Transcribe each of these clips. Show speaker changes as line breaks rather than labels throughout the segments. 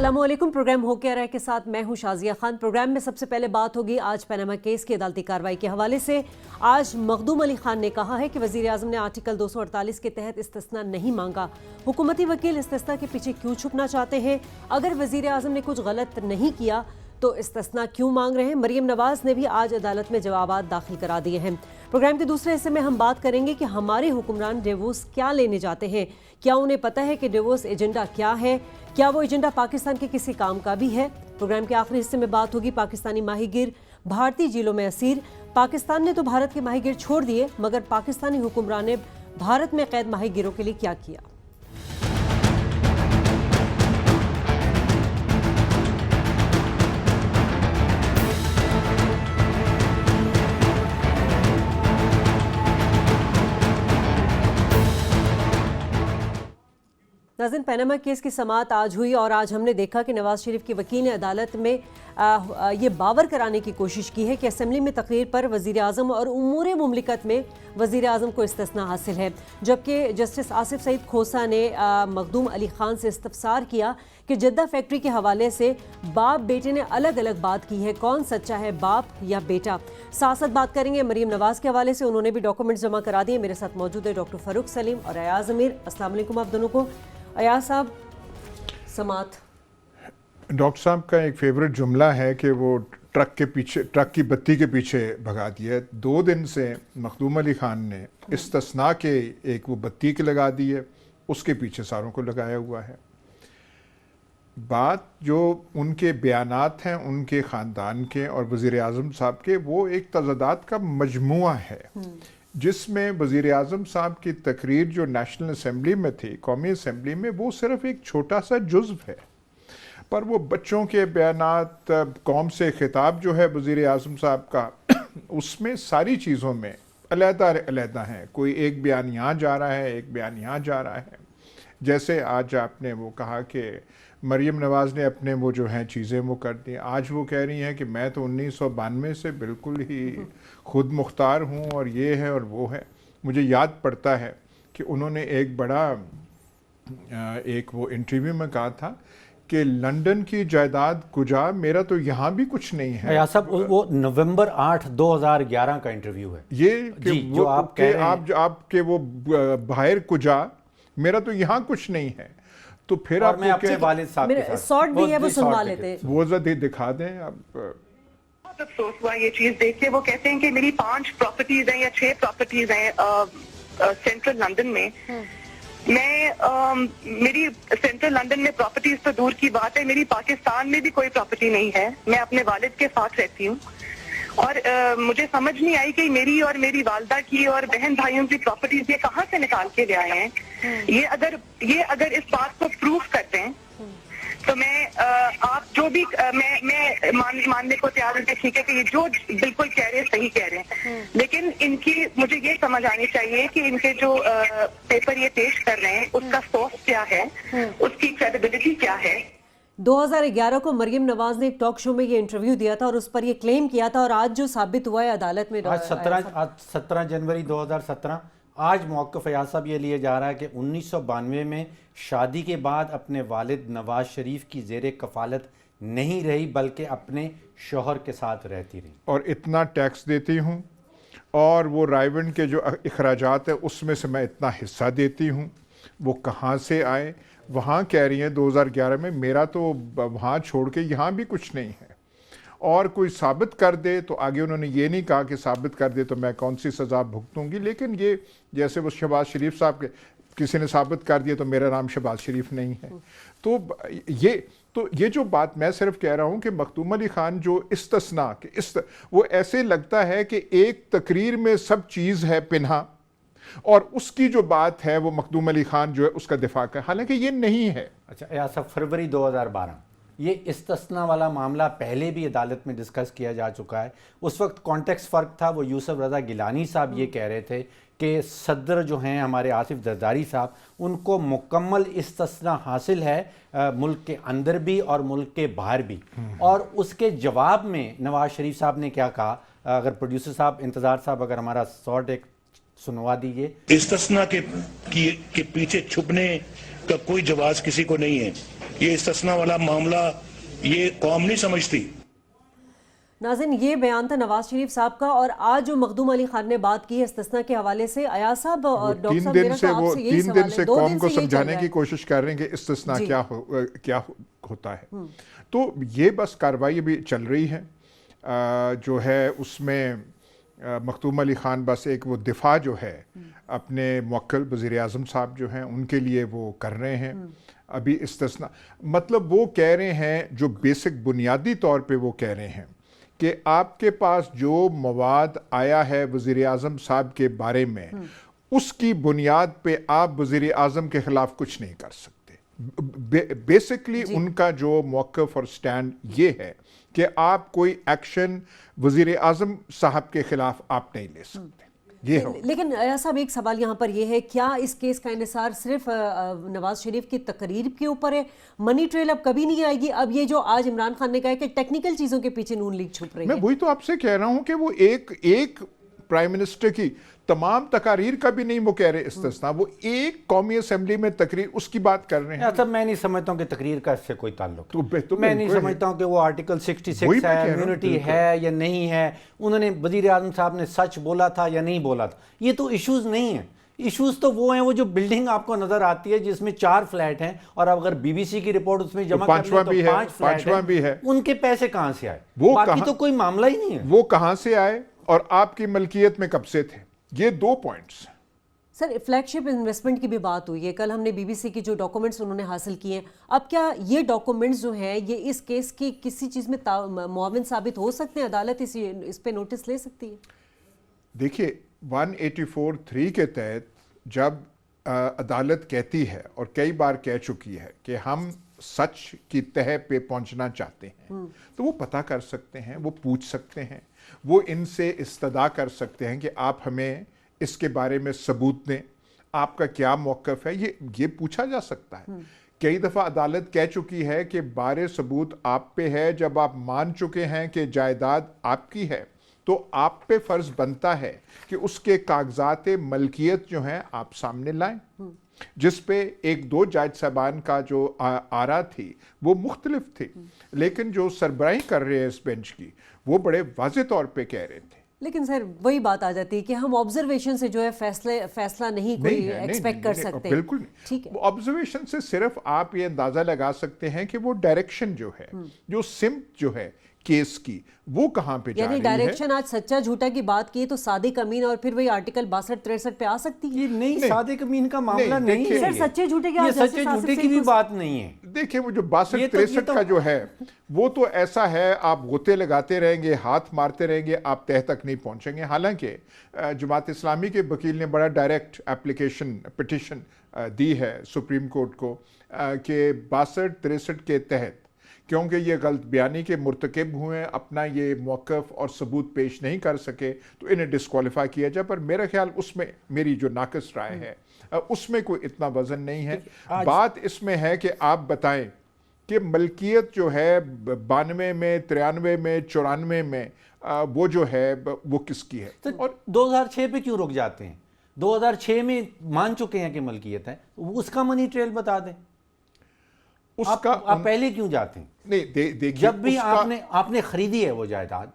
अस्सलाम वालेकुम। प्रोग्राम हो क्या रहा है के साथ मैं हूं शाजिया खान। प्रोग्राम में सबसे पहले बात होगी आज पनामा केस की अदालती कार्रवाई के हवाले से। आज मखदूम अली खान ने कहा है कि वज़ीर आज़म ने आर्टिकल 248 के तहत इस्तिस्ना नहीं मांगा। हुकूमती वकील इस्तिस्ना के पीछे क्यों छुपना चाहते हैं? अगर वज़ीर आज़म ने कुछ गलत नहीं किया तो इस्तिस्ना क्यों मांग रहे हैं? मरियम नवाज ने भी आज अदालत में जवाबात दाखिल करा दिए हैं। प्रोग्राम के दूसरे हिस्से में हम बात करेंगे कि हमारे हुक्मरान डिवोर्स क्या लेने जाते हैं, क्या उन्हें पता है कि डिवोर्स एजेंडा क्या है, क्या वो एजेंडा पाकिस्तान के किसी काम का भी है। प्रोग्राम के आखिरी हिस्से में बात होगी पाकिस्तानी माहीगीर भारतीय जेलों में असीर। पाकिस्तान ने तो भारत के माहीगीर छोड़ दिए, मगर पाकिस्तानी हुक्मरान ने भारत में कैद माहीगीरों के लिए क्या किया। नाज़रीन, पनामा केस की समाअत आज हुई और आज हमने देखा कि नवाज शरीफ के वकील ने अदालत में ये बावर कराने की कोशिश की है कि असेंबली में तकरीर पर वज़ीर आज़म और उमूर मुमलिकत में वज़ीर आज़म को इस्तिस्ना हासिल है, जबकि जस्टिस आसिफ सईद खोसा ने मखदूम अली खान से इस्तफसार किया कि जद्दा फैक्ट्री के हवाले से बाप बेटे ने अलग अलग बात की है, कौन सच्चा है, बाप या बेटा। साथ साथ बात करेंगे मरियम नवाज के हवाले से, उन्होंने भी डॉक्यूमेंट्स जमा करा दिए। मेरे साथ मौजूद है डॉक्टर फ़ारूक सलीम और अयाज अमीर। अस्सलाम वालेकुम आप दोनों को। अयाज साहब, समात
डॉक्टर साहब का एक फेवरेट जुमला है कि वो ट्रक की बत्ती के पीछे भगा दिया। 2 दिन से मखदूम अली खान ने इस्तिस्ना के एक वो बत्ती के लगा दी है, उसके पीछे सारों को लगाया हुआ है। बात जो उनके बयानात हैं उनके ख़ानदान के और वज़ीर आज़म साहब के, वो एक तज़ादात का मजमुआ है, जिसमें वज़ीर आज़म साहब की तकरीर जो नेशनल असम्बली में थी, कौमी असम्बली में, वो सिर्फ़ एक छोटा सा जुज़्व है, पर वो बच्चों के बयानात, कौम से खिताब जो है वज़ीर आज़म साहब का, उसमें सारी चीज़ों में अलहदा हैं। कोई एक बयान यहाँ जा रहा है, एक बयान यहाँ जा रहा है। जैसे आज आपने वो कहा कि मरियम नवाज़ ने अपने वो जो हैं चीज़ें वो कर दी। आज वो कह रही हैं कि मैं तो 1992 से बिल्कुल ही खुद मुख्तार हूँ और ये है और वो है। मुझे याद पड़ता है कि उन्होंने एक बड़ा एक वो इंटरव्यू में कहा था कि लंदन की जायदाद कुजा, मेरा तो यहाँ भी कुछ नहीं है।
सब वो नवंबर 8 2011 का इंटरव्यू है
ये कि वो
जो आप कह रहे हैं,
आपके वो बाहर कुजा, मेरा तो यहाँ कुछ नहीं है। तो फिर आप
मैं अपने वालिद साहब के साथ
शॉर्ट भी है, वो सुनवा लेते,
वो जरा दिखा दें आप।
बहुत अफसोस हुआ ये चीज देख के। वो कहते हैं कि मेरी 5 प्रॉपर्टीज हैं या 6 प्रॉपर्टीज हैं सेंट्रल लंदन में। मेरी सेंट्रल लंदन में प्रॉपर्टीज तो दूर की बात है, मेरी पाकिस्तान में भी कोई प्रॉपर्टी नहीं है। मैं अपने वालिद के साथ रहती हूँ और मुझे समझ नहीं आई कि मेरी और मेरी वालदा की और बहन भाइयों की प्रॉपर्टीज ये कहाँ से निकाल के ले आए हैं। ये अगर इस बात को प्रूफ करते हैं तो मैं आप जो भी मैं मानने को तैयार हूँ, ठीक है कि ये जो बिल्कुल कह रहे हैं सही कह रहे हैं, लेकिन इनकी मुझे ये समझ आनी चाहिए कि इनके जो पेपर ये पेश कर रहे हैं उसका सोर्स क्या है, उसकी क्रेडिबिलिटी क्या है।
2011 को मरियम नवाज ने एक टॉक शो में ये इंटरव्यू दिया था और उस पर ये क्लेम किया था, और आज जो साबित हुआ है अदालत में,
आज 17 जनवरी 2017, आज मौक़िफ़ फयाज साहब ये लिए जा रहा है कि 1992 में शादी के बाद अपने वालिद नवाज शरीफ की ज़ेरे कफ़ालत नहीं रही, बल्कि अपने शौहर के साथ रहती रही
और इतना टैक्स देती हूँ और वो राइवेंड के जो अखराजात है उसमें से मैं इतना हिस्सा देती हूँ। वो कहाँ से आए? वहाँ कह रही हैं 2011 में मेरा तो वहाँ छोड़ के यहाँ भी कुछ नहीं है, और कोई साबित कर दे तो आगे उन्होंने ये नहीं कहा कि साबित कर दे तो मैं कौन सी सज़ा भुगतूंगी, लेकिन ये जैसे वो शहबाज शरीफ साहब के किसी ने साबित कर दिया तो मेरा नाम शहबाज शरीफ नहीं है। तो ये जो बात मैं सिर्फ कह रहा हूँ कि मखदूम अली खान जो इस्तिस्ना के वो ऐसे लगता है कि एक तकरीर में सब चीज़ है पिन्हा, और उसकी जो बात है वो मखदूम अली खान जो है उसका दिफा कर, हालांकि ये नहीं है।
अच्छा, ऐसा फरवरी 2012 ये इस्तिस्ना वाला मामला पहले भी अदालत में डिस्कस किया जा चुका है। उस वक्त कॉन्टेक्स्ट फ़र्क था। वो यूसुफ रज़ा गिलानी साहब ये कह रहे थे कि सदर जो हैं हमारे आसिफ जरदारी साहब, उनको मुकम्मल इस्तिस्ना हासिल है मुल्क के अंदर भी और मुल्क के बाहर भी। और उसके जवाब में नवाज शरीफ साहब ने क्या कहा, अगर प्रोड्यूसर साहब, इंतज़ार साहब, अगर हमारा शॉर्ट एक सुनवा दीजिए।
इस्तिस्ना के पीछे छुपने का कोई जवाब किसी को नहीं है। ये इस्तिस्ना वाला मामला ये कौम नहीं समझती।
नाज़रीन, ये बयान था नवाज शरीफ साहब का। और आज जो मखदूम अली खान ने बात की है इस्तिस्ना के हवाले से, अयाज साहब और डॉक्टर साहब, मेरा तो आपसे यही
तीन
सवाल
दिन
है,
से
2
कौम
दिन
को
से यही चल
समझाने
रहा
की
है।
कोशिश कर रहे हैं कि इस्तिस्ना
जी।
क्या होता है। तो ये बस कार्रवाई भी चल रही है जो है उसमें मखदूम अली खान बस एक वो दिफा जो है अपने मुवक्किल वज़ीर आज़म साहब जो हैं उनके लिए वो कर रहे हैं। अभी इस्तिस्ना मतलब वो कह रहे हैं, जो बेसिक बुनियादी तौर पे वो कह रहे हैं कि आपके पास जो मवाद आया है वज़ीर आज़म साहब के बारे में, उसकी बुनियाद पे आप वज़ीर आज़म के ख़िलाफ़ कुछ नहीं कर सकते। बेसिकली उनका जो मौक़िफ़ और स्टैंड ये है कि आप कोई एक्शन वज़ीर आज़म साहब के ख़िलाफ़ आप नहीं ले सकते। ये हो।
लेकिन अयाज साहब, एक सवाल यहाँ पर ये है, क्या इस केस का इंहिसार सिर्फ नवाज शरीफ की तकरीर के ऊपर है? मनी ट्रेल अब कभी नहीं आएगी? अब ये जो आज इमरान खान ने कहा है कि टेक्निकल चीज़ों के पीछे नून लीग छुप रही
मैं
है।
वही तो आपसे कह रहा हूं कि वो एक प्राइम मिनिस्टर की तमाम तकारीर का भी नहीं वो कह रहे इस्तिस्ना, वो एक कौमी असेंबली में तकरीर उसकी बात कर रहे हैं।
अच्छा, मैं नहीं समझता हूँ कि तकरीर का इससे कोई ताल्लुक
तो
मैं नहीं समझता हूँ कि वो आर्टिकल 66 है, इम्यूनिटी है या नहीं है, उन्होंने वजीर आज़म साहब ने सच बोला था या नहीं बोला था, ये तो इश्यूज नहीं है। इश्यूज तो वो हैं, वो जो बिल्डिंग आपको नजर आती है जिसमें 4 फ्लैट हैं और अगर बीबीसी की रिपोर्ट उसमें जमा कर लें तो 5 फ्लैट हैं, उनके पैसे कहां से आए? बाकी तो कोई मामला ही नहीं है।
वो कहां से आए और आपकी मलकियत में कब से थे? ये 2 पॉइंट्स।
सर, फ्लैगशिप इन्वेस्टमेंट की भी बात हुई है। कल हमने बीबीसी की जो डॉक्यूमेंट्स उन्होंने हासिल किए हैं, अब क्या ये डॉक्यूमेंट्स जो हैं ये इस केस की किसी चीज़ में मुआविन साबित हो सकते हैं? अदालत इस पे नोटिस ले सकती है?
देखिए 184(3) के तहत जब अदालत कहती है और कई बार कह चुकी है कि हम सच की तह पे पहुंचना चाहते हैं, तो वो पता कर सकते हैं, वो पूछ सकते हैं, वो इनसे इस्तदा कर सकते हैं कि आप हमें इसके बारे में सबूत दें, आपका क्या मौक़िफ़ है, ये पूछा जा सकता है। कई दफ़ा अदालत कह चुकी है कि बारे सबूत आप पे है, जब आप मान चुके हैं कि जायदाद आपकी है तो आप पे फ़र्ज़ बनता है कि उसके कागजात मलकियत जो हैं आप सामने लाएं, जिस पे 1-2 जज साहबान का जो आरा थी वो मुख्तलिफ थी, लेकिन जो सरबराही कर रहे हैं इस बेंच की वो बड़े वाज़ेह तौर पे कह रहे थे।
लेकिन सर वही बात आ जाती है कि हम ऑब्जर्वेशन से जो है फैसला नहीं कोई एक्सपेक्ट कर सकते।
बिल्कुल नहीं।
ठीक है,
ऑब्जर्वेशन से सिर्फ आप ये अंदाजा लगा सकते हैं कि वो डायरेक्शन जो है, जो सिम्त जो है केस की, वो कहां पे जा रही है।
यानी डायरेक्शन आज सच्चा झूठा की बात की तो सादिक अमीन और फिर वही आर्टिकल 62-63 पे आ सकती है।
ये नहीं, सादिक अमीन का मामला नहीं है।
सर सच्चे झूठे
ये सच्चे झूठे की भी बात नहीं है।
देखिए वो जो 62-63 का जो है वो तो ऐसा है, आप गोते लगाते रहेंगे, हाथ मारते रहेंगे, आप तह तक नहीं पहुंचेंगे। हालांकि जमात इस्लामी के वकील ने बड़ा डायरेक्ट पिटिशन दी है सुप्रीम कोर्ट को कि 62-63 के तहत क्योंकि ये गलत बयानी के मुर्तकिब हुए, अपना ये मौक़िफ़ और सबूत पेश नहीं कर सके तो इन्हें डिस्क्वालीफाई किया जाए। पर मेरा ख्याल उसमें मेरी जो नाक़िस राय है उसमें कोई इतना वज़न नहीं है। बात इसमें है कि आप बताएं कि मलकियत जो है 92 में, 93 में, 94 में वो जो है वो किसकी है?
तो और 2006 पे क्यों रुक जाते हैं? 2006 में मान चुके हैं कि मलकियत है, उसका मनी ट्रेल बता दें। उसका आप पहले क्यों जाते हैं?
नहीं, देखिए
जब भी आपने खरीदी है वो जायदाद,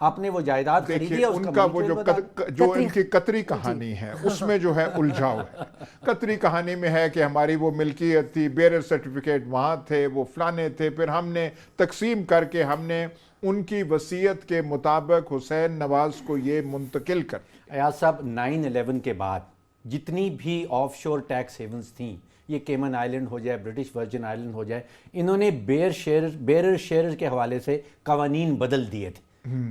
आपने वो जायदाद खरीदी है,
उनका वो जो इनकी कतरी कहानी है उसमें जो है उलझाव है। कतरी कहानी में है कि हमारी वो मिल्कियत थी, बेरर सर्टिफिकेट वहाँ थे, वो फलाने थे, फिर हमने तकसीम करके हमने उनकी वसीयत के मुताबिक हुसैन नवाज को ये मुंतकिल कर।
अयाज साहब, 9/11 के बाद जितनी भी ऑफशोर टैक्स हेवंस थी, ये केमन आइलैंड हो जाए, ब्रिटिश वर्जिन आइलैंड हो जाए, इन्होंने बेरर शेयर के हवाले से कवानीन बदल दिए थे।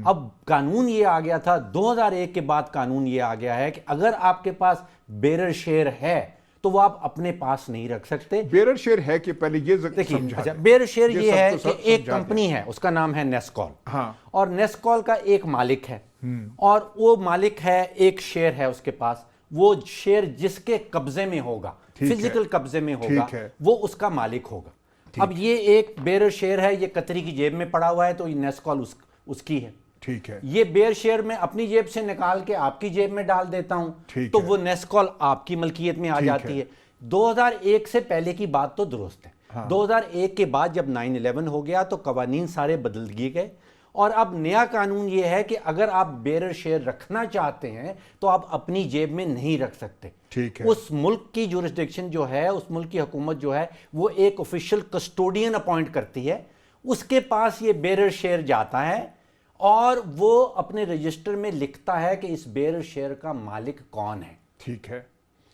अब कानून ये आ गया था 2001 के बाद, कानून ये आ गया है कि अगर आपके पास बेरर शेयर है तो वो आप अपने पास नहीं रख सकते।
बेरर शेयर है कि पहले ये देखिए,
अच्छा, बेरर शेयर ये है कि एक कंपनी है, उसका नाम है नेस्कॉल,
हाँ,
और नेस्कॉल का एक मालिक है और वो मालिक है, एक शेयर है उसके पास, वो शेयर जिसके कब्जे में होगा, फिजिकल कब्जे में होगा, वो उसका मालिक होगा। अब ये एक बेरर शेयर है, ये कतरी की जेब में पड़ा हुआ है, तो ये नेस्कॉल उसकी है।
ठीक है,
ये बेयर शेयर में अपनी जेब से निकाल के आपकी जेब में डाल देता हूं तो वो नेस्कॉल आपकी मलकियत में आ जाती है। 2001 से पहले की बात तो दुरुस्त है। 2001 کے بعد جب 9/11 ہو گیا تو قوانین سارے بدل دیے گئے، اور اب نیا قانون یہ ہے کہ اگر آپ بیرر شیئر رکھنا چاہتے ہیں تو آپ اپنی جیب میں نہیں رکھ سکتے.
ٹھیک ہے.
اس ملک کی جورسڈکشن جو ہے، اس ملک کی حکومت جو ہے، وہ ایک آفیشیل کسٹوڈین اپوائنٹ کرتی ہے، اس کے پاس یہ بیرر شیئر جاتا ہے اور وہ اپنے رجسٹر میں لکھتا ہے کہ اس بیرر شیئر کا مالک کون ہے.
ٹھیک ہے.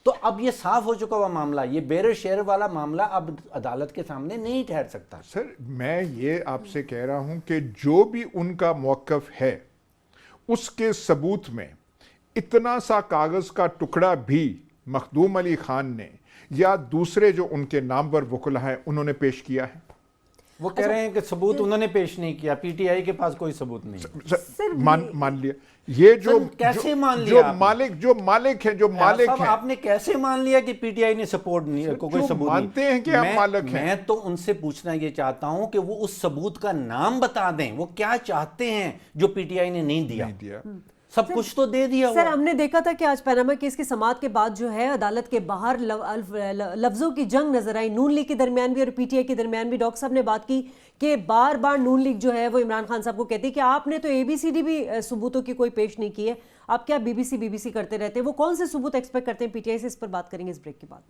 تو اب یہ صاف ہو چکا ہوا معاملہ، یہ بیرر شیئر والا معاملہ اب عدالت کے سامنے نہیں ٹھہر سکتا.
سر میں یہ آپ سے کہہ رہا ہوں کہ جو بھی ان کا موقف ہے اس کے ثبوت میں اتنا سا کاغذ کا ٹکڑا بھی مخدوم علی خان نے یا دوسرے جو ان کے نامور وکلا ہیں انہوں نے پیش کیا ہے.
وہ کہہ رہے ہیں کہ ثبوت انہوں نے پیش نہیں کیا، پی ٹی آئی کے پاس کوئی ثبوت نہیں.
مان لیا یہ جو
کیسے مان لیا
جو
آپ نے؟
مالک ہیں جو مالک ہیں،
آپ نے کیسے مان لیا کہ پی ٹی آئی نے سپورٹ نہیں، کوئی
جو
ثبوت
مانتے
نہیں؟
ہیں کہ آپ مالک ہیں.
میں تو ان سے پوچھنا یہ چاہتا ہوں کہ وہ اس ثبوت کا نام بتا دیں، وہ کیا چاہتے ہیں جو پی ٹی آئی نے نہیں دیا. سب کچھ تو دے دیا.
سر ہم نے دیکھا تھا کہ آج پیناما کیس کی سماعت کے بعد جو ہے عدالت کے باہر لفظوں کی جنگ نظر آئی، نون لیگ کے درمیان بھی اور پی ٹی آئی کے درمیان بھی. ڈاکٹر صاحب نے بات کی کہ بار بار نون لیگ جو ہے وہ عمران خان صاحب کو کہتی ہے کہ آپ نے تو اے بی سی ڈی بھی ثبوتوں کی کوئی پیش نہیں کی ہے، آپ کیا بی بی سی کرتے رہتے ہیں. وہ کون سے ثبوت ایکسپیکٹ کرتے ہیں پی ٹی آئی سے، اس پر بات کریں گے اس بریک کے بعد.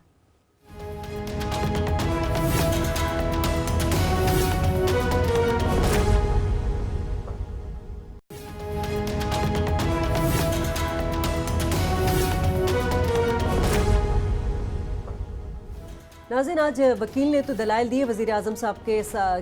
ناظرین آج وکیل نے تو دلائل دیے وزیر اعظم صاحب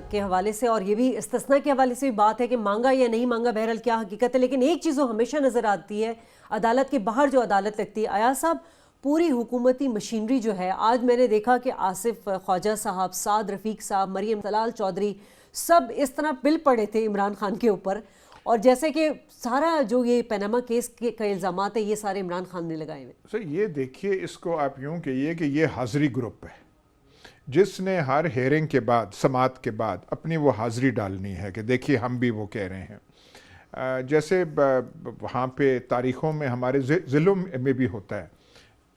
کے حوالے سے، اور یہ بھی استثناء کے حوالے سے بھی بات ہے کہ مانگا یا نہیں مانگا، بہرحال کیا حقیقت ہے. لیکن ایک چیز وہ ہمیشہ نظر آتی ہے عدالت کے باہر جو عدالت لگتی ہے، ایاز صاحب پوری حکومتی مشینری جو ہے، آج میں نے دیکھا کہ آصف خواجہ صاحب، سعد رفیق صاحب، مریم طلال چودھری سب اس طرح پل پڑے تھے عمران خان کے اوپر، اور جیسے کہ سارا جو یہ پیناما کیس کے الزامات ہیں یہ سارے عمران خان نے لگائے ہوئے.
سر یہ دیکھیے، اس کو آپ یوں کہیے کہ یہ حاضری گروپ ہے جس نے ہر ہیئرنگ کے بعد، سماعت کے بعد اپنی وہ حاضری ڈالنی ہے کہ دیکھیے ہم بھی وہ کہہ رہے ہیں. جیسے وہاں پہ تاریخوں میں ہمارے ضلعوں میں بھی ہوتا ہے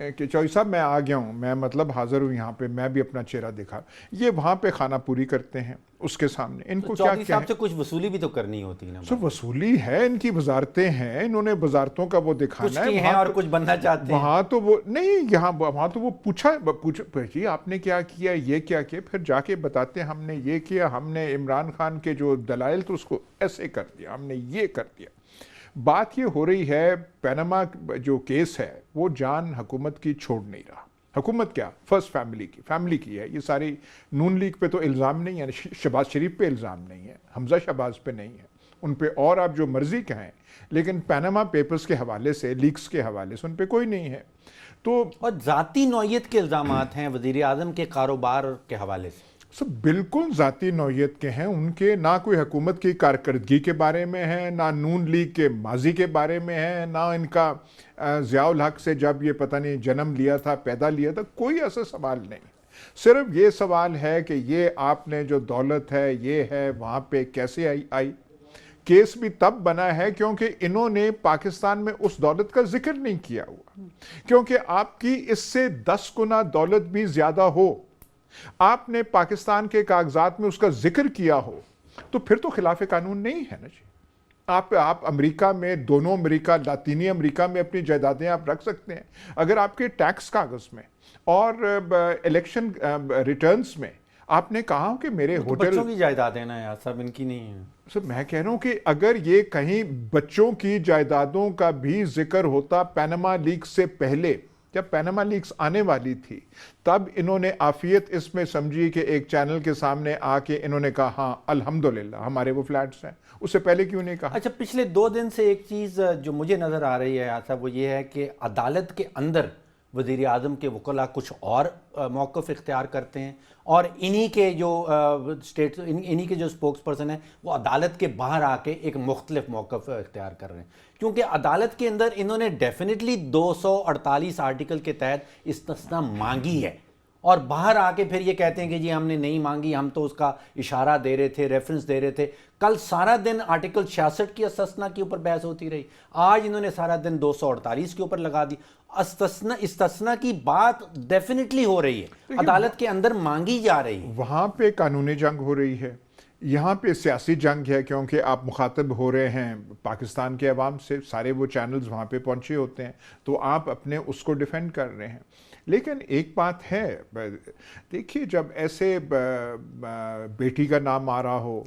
کہ چوہدری صاحب میں آ گیا ہوں، میں مطلب حاضر ہوں یہاں پہ، میں بھی اپنا چہرہ دکھا. یہ وہاں پہ خانہ پوری کرتے ہیں اس کے سامنے. ان کو کیا
چودھری صاحب سے کچھ وصولی بھی تو کرنی ہوتی ہے نا.
سر وصولی ہے، ان کی وزارتیں ہیں، انہوں نے وزارتوں کا وہ دکھانا
کچھ ہیں اور کچھ بننا چاہتے ہیں.
وہاں تو وہ نہیں، یہاں وہاں تو وہ پوچھا جی آپ نے کیا کیا، یہ کیا کیا، پھر جا کے بتاتے ہیں ہم نے یہ کیا، ہم نے عمران خان کے جو دلائل تو اس کو ایسے کر دیا، ہم نے یہ کر دیا. بات یہ ہو رہی ہے پیناما جو کیس ہے وہ جان حکومت کی چھوڑ نہیں رہا. حکومت کیا، فرسٹ فیملی کی ہے. یہ ساری نون لیگ پہ تو الزام نہیں ہے، شہباز شریف پہ الزام نہیں ہے، حمزہ شہباز پہ نہیں ہے، ان پہ اور آپ جو مرضی کہیں، لیکن پیناما پیپرز کے حوالے سے، لیکس کے حوالے سے ان پہ کوئی نہیں ہے. تو
اور ذاتی نوعیت کے الزامات ہیں وزیر اعظم کے کاروبار کے حوالے سے.
سب بالکل ذاتی نوعیت کے ہیں ان کے، نہ کوئی حکومت کی کارکردگی کے بارے میں ہے، نہ نون لیگ کے ماضی کے بارے میں ہے، نہ ان کا ضیاء الحق سے جب یہ پتہ نہیں جنم لیا تھا، پیدا لیا تھا، کوئی ایسا سوال نہیں. صرف یہ سوال ہے کہ یہ آپ نے جو دولت ہے یہ ہے وہاں پہ کیسے آئی. کیس بھی تب بنا ہے کیونکہ انہوں نے پاکستان میں اس دولت کا ذکر نہیں کیا ہوا. کیونکہ آپ کی اس سے 10 گنا دولت بھی زیادہ ہو، آپ نے پاکستان کے کاغذات میں اس کا ذکر کیا ہو تو پھر تو خلاف قانون نہیں ہے نا جی. آپ امریکا میں، دونوں امریکا، لاطینی امریکا میں اپنی جائیدادیں آپ رکھ سکتے ہیں. اگر آپ کے ٹیکس کاغذ میں اور الیکشن ریٹرنز میں آپ نے کہا کہ میرے ہوٹل،
بچوں کی جائیدادیں نا یار صاحب، ان کی نہیں ہے.
سر میں کہہ رہا ہوں کہ اگر یہ کہیں بچوں کی جائیدادوں کا بھی ذکر ہوتا پیناما لیکس سے پہلے، جب پیناما لیکس آنے والی تھی، تب انہوں نے عافیت اس میں سمجھی کہ ایک چینل کے سامنے آ کے انہوں نے کہا ہاں الحمدللہ ہمارے وہ فلیٹس ہیں. اس سے پہلے کیوں نہیں کہا؟
اچھا، پچھلے 2 دن سے ایک چیز جو مجھے نظر آ رہی ہے صاحب وہ یہ ہے کہ عدالت کے اندر وزیر اعظم کے وکلاء کچھ اور موقف اختیار کرتے ہیں، اور انہی کے جو سپوکس پرسن ہیں وہ عدالت کے باہر آ کے ایک مختلف موقف اختیار کر رہے ہیں. کیونکہ عدالت کے اندر انہوں نے ڈیفینیٹلی 248 آرٹیکل کے تحت استثناء مانگی ہے، اور باہر آ کے پھر یہ کہتے ہیں کہ جی ہم نے نہیں مانگی, ہم تو اس کا اشارہ دے رہے تھے, ریفرنس دے رہے تھے. کل سارا دن آرٹیکل 66 کی استثنا کے اوپر بحث ہوتی رہی, آج انہوں نے سارا دن 248 کے اوپر لگا دی. استثنا کی بات ڈیفینیٹلی ہو رہی ہے, عدالت کے اندر مانگی جا رہی ہے.
وہاں پہ قانونی جنگ ہو رہی ہے, یہاں پہ سیاسی جنگ ہے, کیونکہ آپ مخاطب ہو رہے ہیں پاکستان کے عوام سے, سارے وہ چینلز وہاں پہ پہنچے ہوتے ہیں, تو آپ اپنے اس کو ڈیفینڈ کر رہے ہیں. لیکن ایک بات ہے, دیکھیے جب ایسے بیٹی کا نام آ رہا ہو,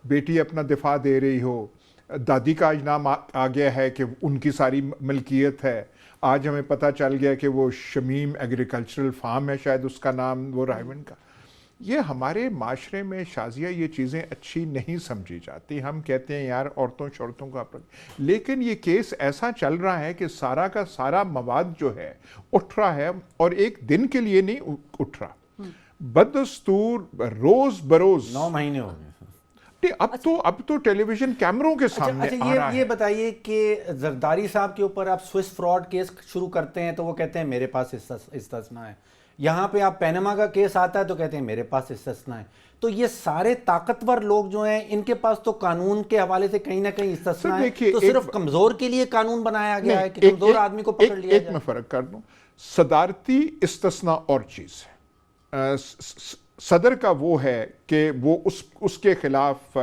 بیٹی اپنا دفاع دے رہی ہو, دادی کا آج نام آ گیا ہے کہ ان کی ساری ملکیت ہے, آج ہمیں پتہ چل گیا کہ وہ شمیم ایگریکلچرل فارم ہے شاید اس کا نام, وہ رائمنڈ کا. یہ ہمارے معاشرے میں شازیہ یہ چیزیں اچھی نہیں سمجھی جاتی. ہم کہتے ہیں یار عورتوں شورتوں کا, لیکن یہ کیس ایسا چل رہا ہے کہ سارا کا سارا مواد جو ہے اٹھ رہا ہے, اور ایک دن کے لیے نہیں اٹھ رہا, بدستور روز بروز
9 مہینے ہو گئے.
اب تو ٹیلی ویژن کیمروں کے سامنے آ رہا ہے.
یہ بتائیے کہ زرداری صاحب کے اوپر آپ سوئس فراڈ کیس شروع کرتے ہیں تو وہ کہتے ہیں میرے پاس استثنا ہے. یہاں پہ آپ پینما کا کیس آتا ہے تو کہتے ہیں میرے پاس استثنا ہے. تو یہ سارے طاقتور لوگ جو ہیں ان کے پاس تو قانون کے حوالے سے کہیں نہ کہیں استثنا ہے. تو صرف کمزور کے لیے قانون بنایا گیا ہے کہ کمزور آدمی کو پکڑ لیا جائے.
ایک میں فرق کر دوں, صدارتی استثنا اور چیز ہے. صدر کا وہ ہے کہ وہ اس کے خلاف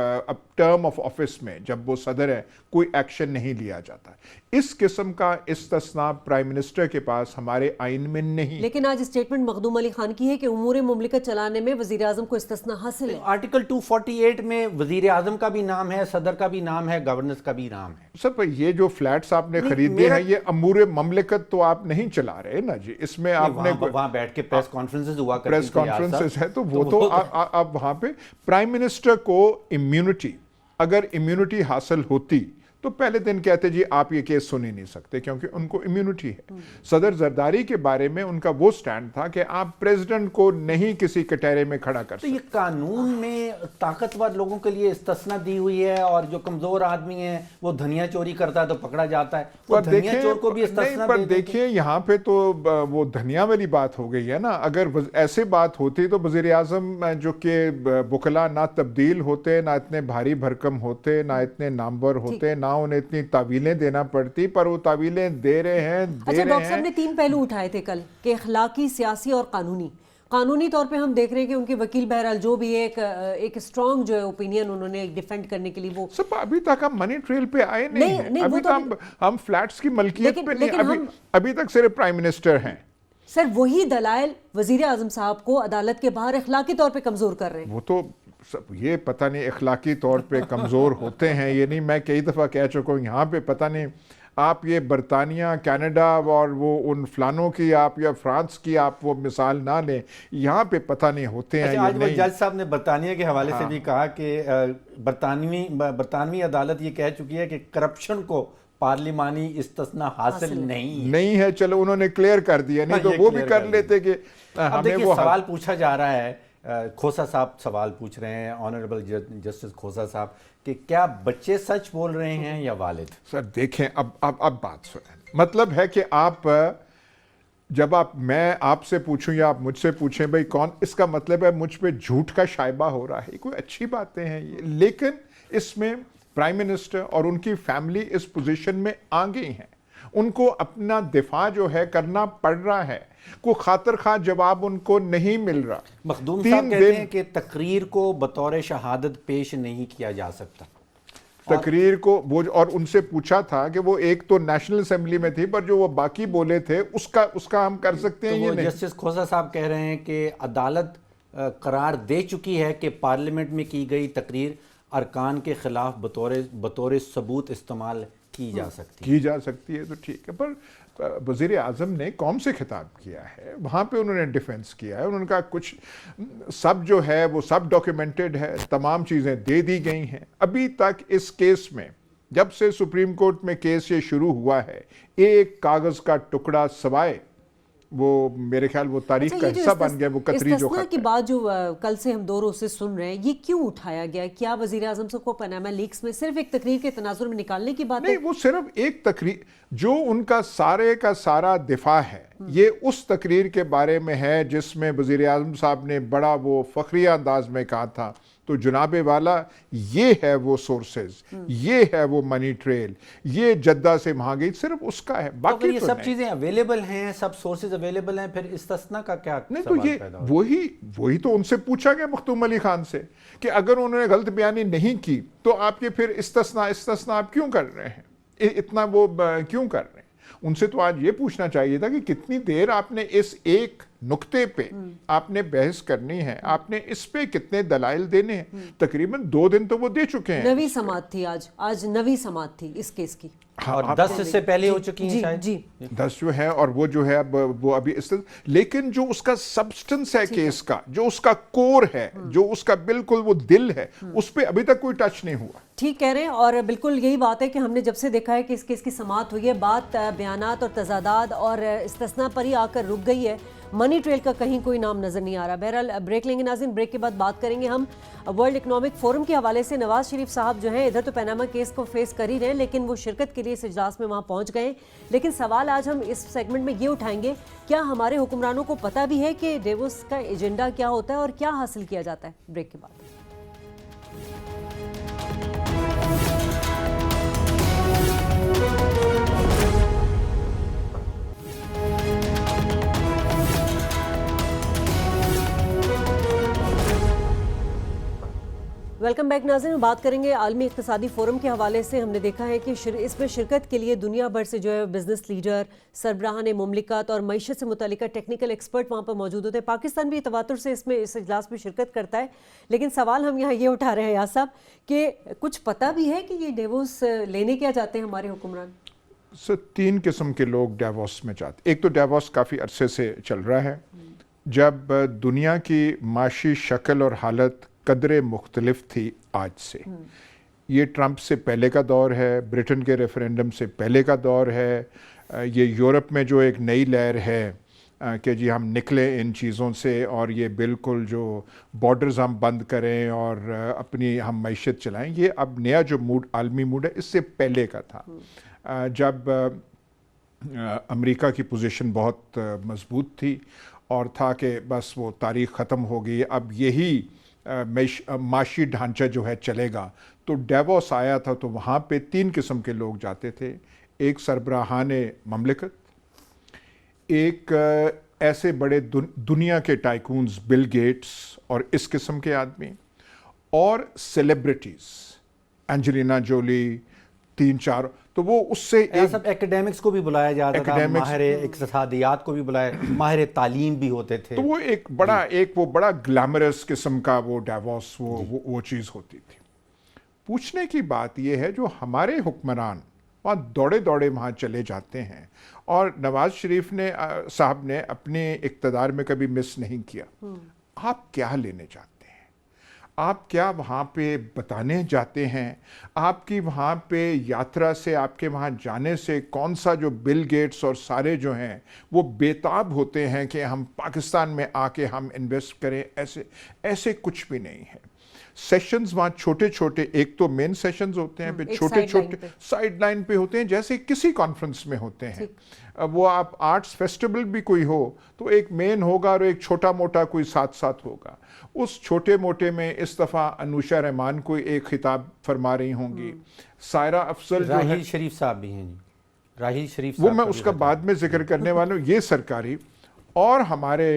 ٹرم آف آفس میں جب وہ صدر ہے کوئی ایکشن نہیں لیا جاتا. اس قسم کا استثناء پرائم منسٹر کے پاس ہمارے آئین میں نہیں.
لیکن آج اسٹیٹمنٹ مخدوم علی خان کی ہے کہ امور مملکت چلانے میں وزیر اعظم کو استثناء حاصل ہے.
آرٹیکل 248 میں وزیر اعظم کا بھی نام ہے, صدر کا بھی نام ہے, گورننس کا بھی نام ہے.
سر یہ جو فلیٹس آپ نے خریدے ہیں یہ امور مملکت تو آپ نہیں چلا رہے نا جی. اس میں آپ نے
وہاں بیٹھ کے پریس کانفرنسز ہوا کرتی
پریس کانفرنسز ہے, تو وہ تو آپ وہاں پہ پرائم منسٹر کو امیونٹی, اگر امیونٹی حاصل ہوتی تو پہلے دن کہتے جی آپ یہ کیس سن ہی نہیں سکتے کیونکہ ان کو امیونٹی ہے. صدر زرداری کے بارے میں ان کا وہ سٹینڈ تھا کہ آپ پریزیڈنٹ کو نہیں کسی کٹہرے میں کھڑا کر سکتے.
تو یہ قانون میں طاقتور لوگوں کے لیے استثنا دی ہوئی ہے, اور جو کمزور آدمی ہے وہ دھنیا چوری کرتا ہے تو پکڑا جاتا ہے. وہ دھنیا چور کو بھی استثنا
پر دیکھیے یہاں پہ تو وہ دھنیا والی بات ہو گئی ہے نا. اگر ایسے بات ہوتی تو وزیر اعظم جو کہ بکلا نہ تبدیل ہوتے, نہ اتنے بھاری بھرکم ہوتے, نہ اتنے نامور ہوتے, نہ انہیں اتنی تعویلیں دینا پڑتی, پر وہ تعویلیں دے رہے ہیں.
اچھا ڈاکٹر صاحب نے 3 پہلو اٹھائے تھے کل کہ اخلاقی, سیاسی اور قانونی طور پہ ہم دیکھ رہے ہیں کہ ان کے وکیل بہرحال جو بھی ایک اسٹرانگ جو ہے اوپینین انہوں نے ڈیفینڈ کرنے کے لیے وہ
سب ابھی تک ہم منی ٹریل پہ آئے نہیں ہیں. ابھی تک ہم فلیٹس کی ملکیت پہ نہیں, ابھی تک صرف پرائم منسٹر ہیں.
سر وہی دلائل وزیر اعظم صاحب کو عدالت کے باہر اخلاقی طور پہ کمزور کر رہے ہیں.
وہ تو یہ پتہ نہیں اخلاقی طور پہ کمزور ہوتے ہیں یہ نہیں, میں کئی دفعہ کہہ چکا ہوں یہاں پہ پتہ نہیں آپ یہ برطانیہ, کینیڈا اور وہ ان فلانوں کی آپ یا فرانس کی آپ وہ مثال نہ لیں, یہاں پہ پتہ نہیں ہوتے ہیں.
آج وہ جج صاحب نے برطانیہ کے حوالے سے بھی کہا کہ برطانوی عدالت یہ کہہ چکی ہے کہ کرپشن کو پارلیمانی استثناء حاصل نہیں
ہے. چلو انہوں نے کلیئر کر دیا, نہیں تو وہ بھی کر لیتے کہ
ہمیں وہ سوال پوچھا جا رہا ہے. کھوسا صاحب سوال پوچھ رہے ہیں, آنریبل جسٹس کھوسا صاحب, کہ کیا بچے سچ بول رہے ہیں یا والد؟
سر دیکھیں اب بات سنیں, مطلب ہے کہ آپ جب میں آپ سے پوچھوں یا آپ مجھ سے پوچھیں بھئی کون, اس کا مطلب ہے مجھ پہ جھوٹ کا شائبہ ہو رہا ہے. کوئی اچھی باتیں ہیں یہ, لیکن اس میں پرائم منسٹر اور ان کی فیملی اس پوزیشن میں آ گئی ہیں, ان کو اپنا دفاع جو ہے کرنا پڑ رہا ہے, کوئی خاطر خواہ جواب ان کو نہیں مل رہا.
مخدوم صاحب کہتے ہیں کہ تقریر کو بطور شہادت پیش نہیں کیا جا سکتا.
تقریر کو اور ان سے پوچھا تھا کہ وہ ایک تو نیشنل اسمبلی میں تھی, پر جو وہ باقی بولے تھے اس کا ہم کر سکتے ہیں. یہ نہیں.
جسٹس کھوسا صاحب کہہ رہے ہیں کہ عدالت قرار دے چکی ہے کہ پارلیمنٹ میں کی گئی تقریر ارکان کے خلاف بطور ثبوت استعمال کی جا
سکتی ہے تو ٹھیک ہے. پر وزیر اعظم نے قوم سے خطاب کیا ہے, وہاں پہ انہوں نے ڈیفنس کیا ہے, انہوں نے کہا کچھ سب جو ہے وہ سب ڈاکیومنٹڈ ہے, تمام چیزیں دے دی گئی ہیں. ابھی تک اس کیس میں جب سے سپریم کورٹ میں کیس یہ شروع ہوا ہے ایک کاغذ کا ٹکڑا سوائے وہ میرے خیال وہ تاریخ کا حصہ بن گیا، وہ قطری جو
استثناء
خط
کی
ہے۔
بات جو کل سے ہم 2 روز سے سن رہے ہیں، یہ کیوں اٹھایا گیا؟ کیا وزیر اعظم کو پاناما لیکس میں صرف ایک تقریر کے تناظر میں نکالنے کی بات ہے؟
نہیں، وہ صرف ایک تقریر، جو ان کا سارے کا سارا دفاع ہے یہ اس تقریر کے بارے میں ہے جس میں وزیر اعظم صاحب نے بڑا وہ فخریہ انداز میں کہا تھا تو جناب والا یہ ہے وہ سورسز، یہ ہے وہ منی ٹریل، یہ جدہ سے وہاں گئی، صرف اس کا ہے،
تو
باقی
یہ
تو
سب
نہیں۔
چیزیں اویلیبل ہیں، سب سورسز اویلیبل ہیں، پھر استثناء کا کیا
نہیں تو
سوال
یہ
پیدا ہوتا ہے؟
وہی تو ان سے پوچھا گیا مختوم علی خان سے کہ اگر انہوں نے غلط بیانی نہیں کی تو آپ یہ پھر استثناء آپ کیوں کر رہے ہیں، اتنا وہ کیوں کر رہے ہیں؟ ان سے تو آج یہ پوچھنا چاہیے تھا کہ کتنی دیر آپ نے اس ایک نقطے پہ آپ نے بحث کرنی ہے، آپ نے اس پہ کتنے دلائل دینے ہیں۔ تقریباً 2 دن تو وہ دے چکے ہیں۔
9ویں سماعت تھی آج 9ویں سماعت تھی اس کیس کی،
اور 10 اس سے پہلے ہو چکی ہیں شاید؟
جی
10 جو ہے، اور وہ جو ہے اب وہ ابھی لیکن جو اس کا سبسٹنس ہے کیس کا، جو اس کا کور ہے، جو اس کا بالکل وہ دل ہے، اس پہ ابھی تک کوئی ٹچ نہیں ہوا۔
ٹھیک کہہ رہے ہیں، اور بالکل یہی بات ہے کہ ہم نے جب سے دیکھا ہے کہ اس کیس کی سماعت ہوئی ہے، بات بیانات اور تضادات اور استثناء پر ہی آ کر رک گئی ہے، منی ٹریل کا کہیں کوئی نام نظر نہیں آ رہا۔ بہرحال بریک لیں گے ناظرین، بریک کے بعد بات کریں گے ہم ورلڈ اکنامک فورم کے حوالے سے۔ نواز شریف صاحب جو ہیں ادھر تو پاناما کیس کو فیس کر ہی رہے ہیں، لیکن وہ شرکت کے لیے اس اجلاس میں وہاں پہنچ گئے ہیں۔ لیکن سوال آج ہم اس سیگمنٹ میں یہ اٹھائیں گے، کیا ہمارے حکمرانوں کو پتہ بھی ہے کہ ڈیووس کا ایجنڈا کیا ہوتا ہے اور کیا حاصل کیا جاتا ہے؟ بریک کے بعد۔ ویلکم بیک ناظرین، بات کریں گے عالمی اقتصادی فورم کے حوالے سے۔ ہم نے دیکھا ہے کہ اس میں شرکت کے لیے دنیا بھر سے جو ہے بزنس لیڈر، سربراہان مملکت اور معیشت سے متعلقہ ٹیکنیکل ایکسپرٹ وہاں پر موجود ہوتے ہیں۔ پاکستان بھی تواتر سے اس اجلاس میں شرکت کرتا ہے، لیکن سوال ہم یہاں یہ اٹھا رہے ہیں یاسر صاحب کہ کچھ پتہ بھی ہے کہ یہ ڈیووس لینے کیا جاتے ہیں ہمارے حکمران؟
3 قسم کے لوگ ڈیووس میں جاتے۔ ایک تو ڈیووس کافی عرصے سے چل رہا ہے، جب دنیا کی معاشی شکل اور حالت قدرے مختلف تھی آج سے۔ یہ ٹرمپ سے پہلے کا دور ہے، برٹن کے ریفرینڈم سے پہلے کا دور ہے، یہ یورپ میں جو ایک نئی لہر ہے کہ جی ہم نکلیں ان چیزوں سے اور یہ بالکل جو بارڈرز ہم بند کریں اور اپنی ہم معیشت چلائیں، یہ اب نیا جو عالمی موڈ ہے اس سے پہلے کا تھا، جب امریکہ کی پوزیشن بہت مضبوط تھی اور تھا کہ بس وہ تاریخ ختم ہو گئی، اب یہی معاشی ڈھانچہ جو ہے چلے گا۔ تو ڈیووس آیا تھا تو وہاں پہ 3 قسم کے لوگ جاتے تھے۔ ایک سربراہان مملکت، ایک ایسے بڑے دنیا کے ٹائکونز بل گیٹس اور اس قسم کے آدمی، اور سیلیبریٹیز انجلینا جولی، 3-4، تو وہ اس سے
سب ایکیڈیمکس کو بھی بلایا جاتا تھا، ماہر اقتصادیات کو بھی بلایا، ماہر تعلیم بھی ہوتے تھے،
تو وہ ایک بڑا گلیمرس قسم کا وہ ڈیووس وہ چیز ہوتی تھی۔ پوچھنے کی بات یہ ہے جو ہمارے حکمران وہاں دوڑے وہاں چلے جاتے ہیں، اور نواز شریف صاحب نے اپنے اقتدار میں کبھی مس نہیں کیا، آپ کیا لینے جاتے ہیں؟ آپ کیا وہاں پہ بتانے جاتے ہیں؟ آپ کی وہاں پہ یاترا سے، آپ کے وہاں جانے سے کون سا جو بل گیٹس اور سارے جو ہیں وہ بےتاب ہوتے ہیں کہ ہم پاکستان میں آ کے ہم انویسٹ کریں؟ ایسے کچھ بھی نہیں ہے۔ سیشنز وہاں چھوٹے، ایک تو مین سیشنز ہوتے ہیں، پھر چھوٹے سائیڈ لائن پہ ہوتے ہیں جیسے کسی کانفرنس میں ہوتے ہیں۔ وہ آپ آرٹس فیسٹیول بھی کوئی ہو تو ایک مین ہوگا اور ایک چھوٹا موٹا کوئی ساتھ ہوگا۔ اس چھوٹے موٹے میں اس دفعہ انوشا رحمان کوئی ایک خطاب فرما رہی ہوں گی، سائرہ افضل جو ہے،
راحیل شریف صاحب بھی ہیں، راحیل شریف
وہ میں اس کا بعد میں ذکر کرنے والا ہوں، یہ سرکاری، اور ہمارے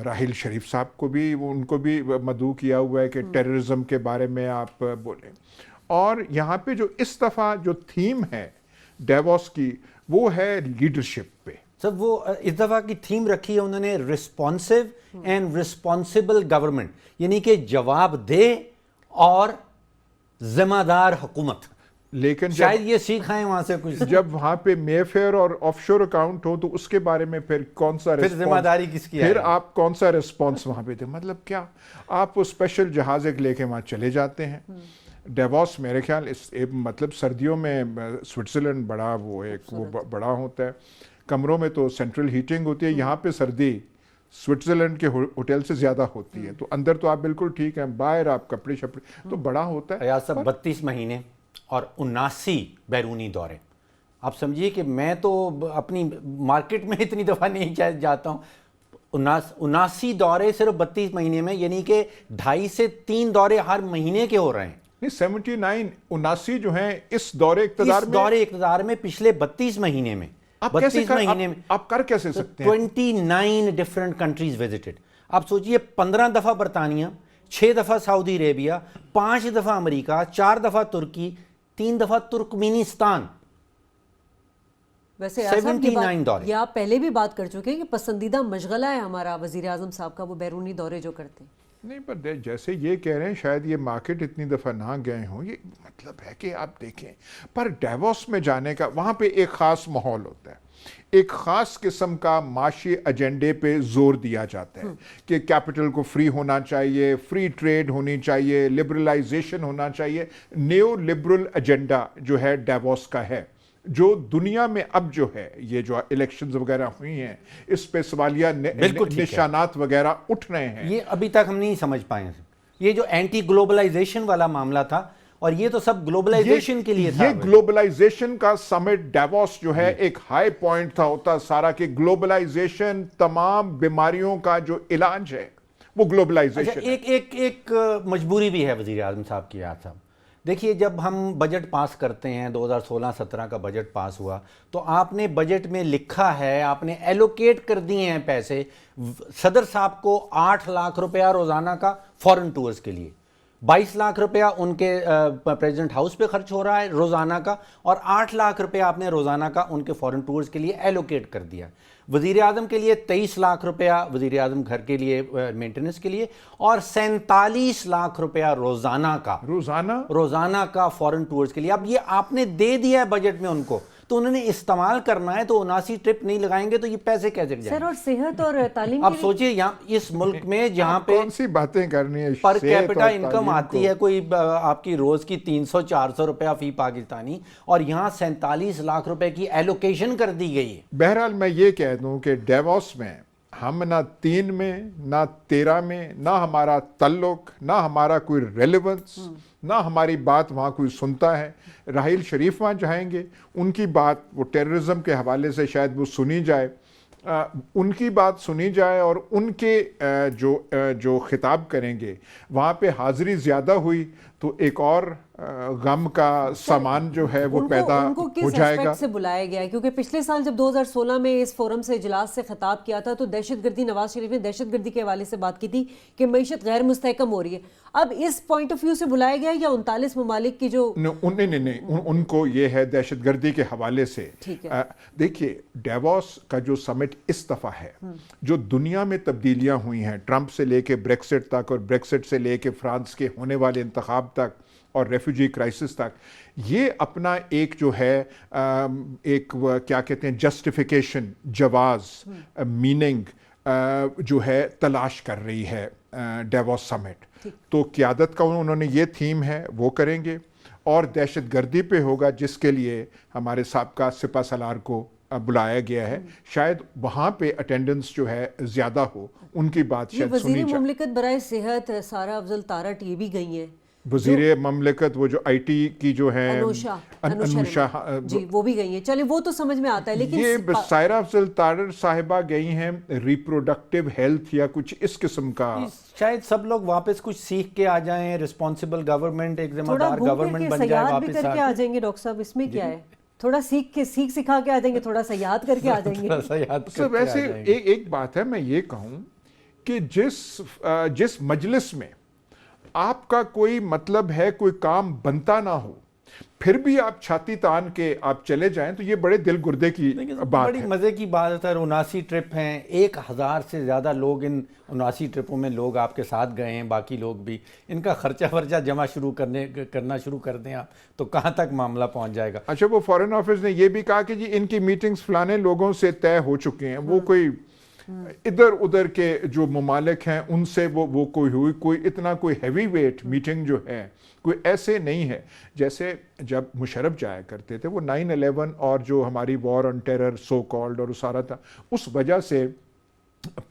راحیل شریف صاحب کو بھی ان کو بھی مدعو کیا ہوا ہے کہ ٹیررزم کے بارے میں آپ بولیں۔ اور یہاں پہ جو اس دفعہ جو تھیم ہے ڈیووس کی وہ ہے لیڈرشپ پہ۔
سب وہ اس دفعہ کی تھیم رکھی ہے انہوں نے، رسپانسو اینڈ رسپانسبل گورنمنٹ، یعنی کہ جواب دہ اور ذمہ دار حکومت۔
لیکن
شاید یہ سیکھائیں وہاں سے کچھ،
جب وہاں پہ مے فیئر اور آف شور اکاؤنٹ ہو تو اس کے بارے میں پھر کون سا
پھر ذمہ داری کس کی ہے؟
پھر آپ کون سا ریسپانس وہاں پہ دیں؟ مطلب کیا آپ وہ اسپیشل جہاز ایک لے کے وہاں چلے جاتے ہیں۔ ڈیووس میرے خیال مطلب سردیوں میں سوئٹزرلینڈ بڑا وہ بڑا ہوتا ہے، कमरों में तो सेंट्रल हीटिंग होती है, यहाँ पे सर्दी स्विट्जरलैंड के होटल से ज़्यादा होती है, तो अंदर तो आप बिल्कुल ठीक हैं, बाहर आप कपड़े शपड़े तो बड़ा होता है।
अयाज साहब 32 महीने और 79 बैरूनी दौरे, आप समझिए कि मैं तो अपनी मार्केट में इतनी दफ़ा नहीं जाता हूँ, 79 दौरे सिर्फ 32 महीने में, यानी कि 2.5 से 3 दौरे हर महीने के हो रहे हैं।
नहीं 79 जो हैं इस दौरे
इक़्तिदार में पिछले 32 महीने में
आप कैसे आप कर कैसे सकते हैं?
29 डिफरेंट कंट्रीज विजिटेड। आप सोचिए 15 दफ़ा बरतानिया, 6 दफ़ा सऊदी अरेबिया, 5 दफ़ा अमेरिका, 4 दफ़ा तुर्की, 3 दफ़ा तुर्कमेनिस्तान।
वैसे
79 दौरे।
ये आप पहले भी बात कर चुके हैं कि पसंदीदा मशगला है हमारा वज़ीर आज़म साहब का वो बैरूनी दौरे जो करते हैं।
नहीं, पर जैसे ये कह रहे हैं शायद ये मार्केट इतनी दफ़ा ना गए हों, ये मतलब है कि आप देखें, पर डेवोस में जाने का वहाँ पे एक ख़ास माहौल होता है, एक ख़ास किस्म का माशी एजेंडे पे जोर दिया जाता है कि कैपिटल को फ्री होना चाहिए, फ्री ट्रेड होनी चाहिए, लिबरलाइजेशन होना चाहिए। न्यू लिबरल एजेंडा जो है डेवोस का है, जो दुनिया में अब जो है ये जो इलेक्शंस वगैरह हुई हैं इस पे सवालिया निशानात वगैरह उठ रहे हैं।
ये अभी तक हम नहीं समझ पाए हैं, ये जो एंटी ग्लोबलाइजेशन वाला मामला था, और ये तो सब ग्लोबलाइजेशन के लिए था।
ये ग्लोबलाइजेशन का समिट डेवोस जो है एक हाई पॉइंट था होता सारा, कि ग्लोबलाइजेशन तमाम बीमारियों का जो इलाज है वो ग्लोबलाइजेशन।
अच्छा, एक मजबूरी भी है वज़ीर आज़म साहब की। याद साहब देखिए, जब हम बजट पास करते हैं, 2016-17 का बजट पास हुआ, तो आपने बजट में लिखा है, आपने एलोकेट कर दिए हैं पैसे सदर साहब को 8 लाख रुपया रोज़ाना का फॉरेन टूर्स के लिए, 22 लाख रुपया उनके प्रेसिडेंट हाउस पे खर्च हो रहा है रोज़ाना का, और 8 लाख रुपया आपने रोज़ाना का उनके फॉरेन टूर्स के लिए एलोकेट कर दिया। वज़ीर आज़म के लिए 23 लाख रुपया वज़ीर आज़म घर के लिए मेंटेनेंस के लिए, और 47 लाख रुपया रोज़ाना का फॉरेन टूर्स के लिए। अब ये आपने दे दिया है बजट में उनको, तो उन्होंने इस्तेमाल करना है, तो 79 ट्रिप नहीं लगाएंगे तो ये पैसे कैसे जाएंगे?
सर, और सेहत और तालीम,
अब सोचिए यहाँ इस मुल्क में जहाँ पे
कौन सी बातें करनी है,
पर कैपिटा इनकम आती है कोई आपकी रोज की 300-400 रुपया फी पाकिस्तानी, और यहाँ 47 लाख रुपए की एलोकेशन कर दी गई है।
बहरहाल मैं ये कह दूं कि डेवोस में हम ना 3 में ना 13 में ना हमारा ताल्लुक, ना हमारा कोई रेलेवेंस, ना हमारी बात वहाँ कोई सुनता है। राहिल शरीफ वहाँ जाएंगे, उनकी बात वो टेररिज्म के हवाले से शायद वो सुनी जाए, उनकी बात सुनी जाए, और उनके जो खिताब करेंगे वहाँ पे हाज़िरी ज़्यादा हुई तो एक और गम का सामान जो है वो पैदा
उनको किस
हो जाएगा।
एस्पेक्ट से बुलाया गया है? क्योंकि पिछले साल जब 2016 में इस फोरम से इजलास से खिताब किया था तो दहशतगर्दी, नवाज शरीफ ने दहशतगर्दी के हवाले से बात की थी कि मईशत गैर मुस्तहकम हो रही है। अब इस पॉइंट ऑफ व्यू से बुलाया गया या 39 ममालिक की जो
नहीं, उनको ये है दहशतगर्दी के हवाले से। देखिए, डेवोस का जो समिट इस दफा है, जो दुनिया में तब्दीलियां हुई हैं, ट्रंप से लेके ब्रेक्सिट तक, और ब्रेक्सिट से लेके फ्रांस के होने वाले इंतखाब तक, और रेफ्यूजी क्राइसिस तक, ये अपना एक जो है एक क्या कहते हैं जस्टिफिकेशन, जवाज, मीनिंग जो है तलाश कर रही है डेवोस समिट। तो क़यादत का उन्होंने ये थीम है वो करेंगे, और दहशतगर्दी पे होगा जिसके लिए हमारे साबका सिपा सलार को बुलाया गया है। शायद वहाँ पे अटेंडेंस जो है ज़्यादा हो, उनकी बात शायद सुनी जाए।
मुमलिकत बराए सेहत सारा अफजल तारट ये भी गई हैं,
वज़ीर ममलिकत वो जो आईटी की जो है अनुषा
जी, वो भी गई हैं। चलिए वो तो समझ में आता है, लेकिन
ये सायरा अफजल तारर साहिबा गई हैं रिप्रोडक्टिव हेल्थ या कुछ इस किस्म का।
शायद सब लोग वापस कुछ सीख के आ जाएं, रिस्पॉन्सिबल गवर्नमेंट, एक जिम्मेदार गवर्नमेंट बन जाए, वापस
आ जाएंगे। डॉक्टर साहब इसमें क्या है, थोड़ा सीख सिखा के आ जाएंगे, थोड़ा सयाहत करके आ जाएंगे।
वैसे एक बात है, मैं ये कहूँ कि जिस मजलिस में आपका कोई मतलब है, कोई काम बनता ना हो, फिर भी आप छाती तान के आप चले जाएं, तो ये बड़े दिल गुर्दे की बात
बड़ी
है।
मजे की बात है। 79 ट्रिप हैं, 1000 से ज्यादा लोग इन 79 ट्रिपों में लोग आपके साथ गए हैं, बाकी लोग भी। इनका खर्चा वर्चा जमा करना शुरू कर दें आप, तो कहाँ तक मामला पहुंच जाएगा।
अच्छा, वो फॉरेन ऑफिस ने ये भी कहा कि जी इनकी मीटिंग्स फलाने लोगों से तय हो चुके हैं, वो कोई इधर उधर के जो ममालिक हैं उनसे वो कोई इतना कोई हैवी वेट मीटिंग जो है कोई ऐसे नहीं है जैसे जब मुशर्रफ जाया करते थे। वो 9/11 और जो हमारी war on terror so called और सारा था, उस वजह से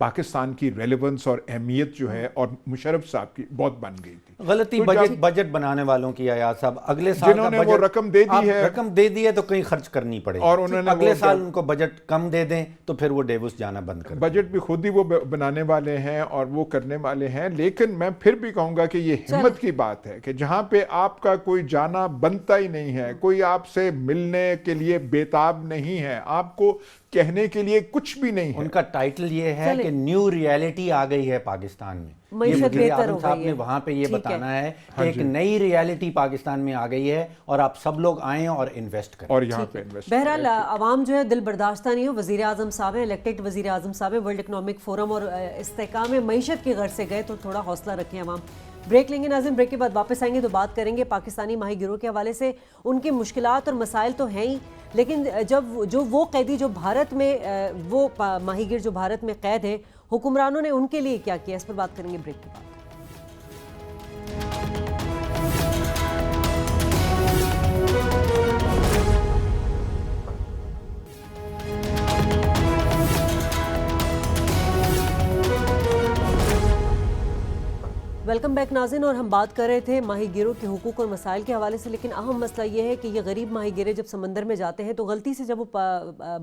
पाकिस्तान की रेलेवेंस और अहमियत जो है और मुशर्रफ साहब की बहुत बन गई थी।
गलती
तो
बजट बनाने वालों की आयात साहब, अगले साल
जिन्होंने वो रकम दे दी है,
रकम दे दी है तो कहीं खर्च करनी पड़ेगी,
और उन्होंने
अगले साल उनको बजट कम दे दें तो फिर वो डेवोस जाना बंद कर
बजट भी खुद ही वो बनाने वाले हैं और वो करने वाले हैं। लेकिन मैं फिर भी कहूंगा कि ये हिम्मत की बात है कि जहां पे आपका कोई जाना बनता ही नहीं है, कोई आपसे मिलने के लिए बेताब नहीं है, आपको कहने के लिए कुछ भी नहीं है।
उनका टाइटल ये है कि न्यू रियलिटी आ गई है पाकिस्तान में। ये
मईशत
वज़ीर
बेहतर हो
आज़म साहब
गई
ने
है।
वहां पे ये
ठीक है।
बताना है कि एक नई रियलिटी पाकिस्तान में आ गई है और आप सब लोग आएं और इन्वेस्ट करें।
और यहाँ पे इन्वेस्ट
बहरहाल अवाम जो है दिल बर्दाश्ता नहीं हो। वज़ीर आज़म साहब हैं, इलेक्टेड वज़ीर आज़म साहब हैं, वर्ल्ड इकनॉमिक फोरम और इस्तेहकाम मईशत के घर से गए, तो थोड़ा हौसला रखें अवाम। ब्रेक लेंगे नाज़रीन, ब्रेक के बाद वापस आएंगे तो बात करेंगे पाकिस्तानी माही गिरोह के हवाले से। उनकी मुश्किलात और मसाइल तो हैं ही, लेकिन जब जो वो कैदी जो भारत में वो माहीगिर जो भारत में कैद है, हुक्मरानों ने उनके लिए क्या किया, इस पर बात करेंगे ब्रेक के बाद। वेलकम बैक नाज़रीन, और हम बात कर रहे थे माही गिरोह के हुकूक और मसाइल के हवाले से। लेकिन अहम मसला ये है कि ये गरीब माही गिरे जब समंदर में जाते हैं तो गलती से जब वो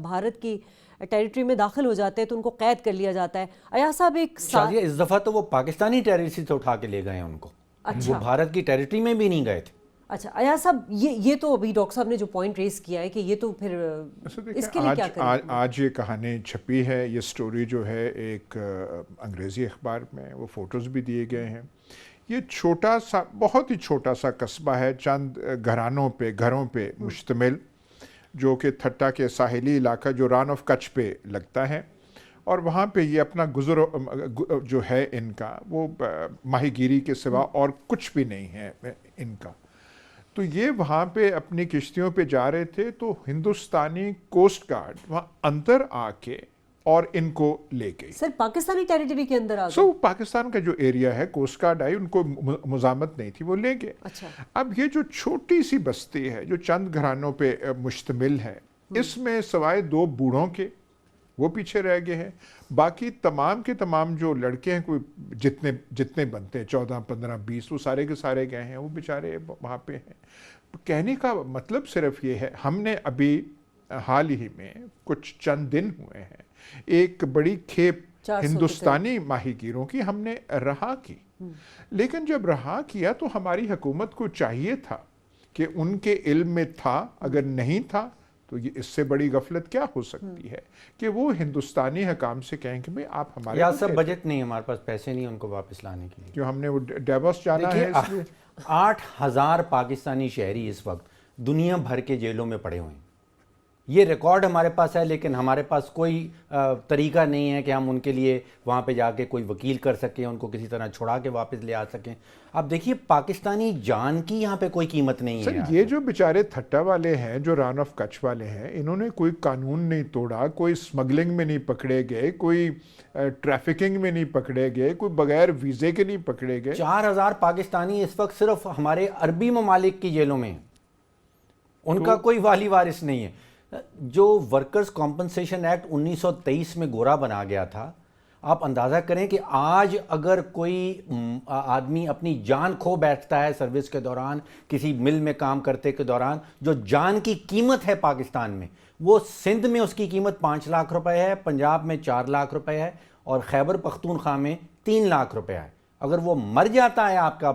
भारत की टेरिटरी में दाखिल हो जाते हैं तो उनको कैद कर लिया जाता है। अयाज साहब
शादिया, इस दफ़ा तो वो पाकिस्तानी टेरिटरी से उठा के ले गए हैं उनको।
अच्छा।
वो भारत की टेरिटरी में भी नहीं गए थे।
अच्छा अयाज साहब, ये तो अभी डॉक्टर साहब ने जो पॉइंट रेस किया है कि ये तो फिर इसके लिए क्या करें?
आज ये कहानी छपी है, ये स्टोरी जो है एक अंग्रेज़ी अखबार में, वो फ़ोटोज़ भी दिए गए हैं। ये छोटा सा, बहुत ही छोटा सा कस्बा है, चंद घरों पे मुश्तमिल, जो कि थट्टा के साहिली इलाका जो रान ऑफ कच्छ पे लगता है। और वहाँ पे ये अपना जो है इनका वो माहीगीरी के सिवा और कुछ भी नहीं है इनका। तो ये वहाँ पे अपनी किश्तियों पे जा रहे थे तो हिंदुस्तानी कोस्ट गार्ड वहाँ अंदर आके और इनको ले गई।
सर पाकिस्तानी टेरिटरी के अंदर आ गए?
पाकिस्तान का जो एरिया है, कोस्ट गार्ड आई, उनको मुजामत नहीं थी, वो ले गए।
अच्छा।
अब ये जो छोटी सी बस्ती है जो चंद घरानों पे मुश्तमिल है, इसमें सवाए 2 बूढ़ों के वो पीछे रह गए हैं। बाकी तमाम के तमाम जो लड़के हैं, कोई जितने बनते हैं 14, 15, 20, वो सारे के सारे गए हैं, वो बेचारे वहाँ पे हैं। कहने का मतलब सिर्फ ये है, हमने अभी हाल ही में कुछ चंद दिन हुए हैं, एक बड़ी खेप हिंदुस्तानी माहीगीरों की हमने रहा की। लेकिन जब रहा किया तो हमारी हुकूमत को चाहिए था कि उनके इल्म में था, अगर नहीं था तो ये इससे बड़ी गफलत क्या हो सकती है कि वो हिंदुस्तानी हकाम से कहें कि भाई आप हमारे
या सब बजट नहीं, हमारे पास पैसे नहीं उनको वापस लाने के लिए।
जो हमने वो डेवोस जाना है इसलिए
8,000 पाकिस्तानी शहरी इस वक्त दुनिया भर के जेलों में पड़े हुए हैं। ये रिकॉर्ड हमारे पास है, लेकिन हमारे पास कोई तरीका नहीं है कि हम उनके लिए वहाँ पे जाके कोई वकील कर सकें, उनको किसी तरह छुड़ा के वापस ले आ सकें। अब देखिए, पाकिस्तानी जान की यहाँ पे कोई कीमत नहीं है।
ये जो बेचारे थट्टा वाले हैं, जो रान ऑफ कच्छ वाले हैं, इन्होंने कोई कानून नहीं तोड़ा, कोई स्मगलिंग में नहीं पकड़े गए, कोई ट्रैफिकिंग में नहीं पकड़े गए, कोई बगैर वीज़े के नहीं पकड़े गए।
4,000 पाकिस्तानी इस वक्त सिर्फ हमारे अरबी ममालिक की जेलों में हैं, उनका कोई वाली वारिस नहीं है। जो वर्कर्स कॉम्पनसेशन एक्ट 1923 में गोरा बना गया था, आप अंदाज़ा करें कि आज अगर कोई आदमी अपनी जान खो बैठता है सर्विस के दौरान, किसी मिल में काम करते के दौरान, जो जान की कीमत है पाकिस्तान में, वो सिंध में उसकी कीमत 5 लाख रुपए है, पंजाब में 4 लाख रुपए है और खैबर पख्तूनख्वा में 3 लाख रुपए है। अगर वो मर जाता है आपका,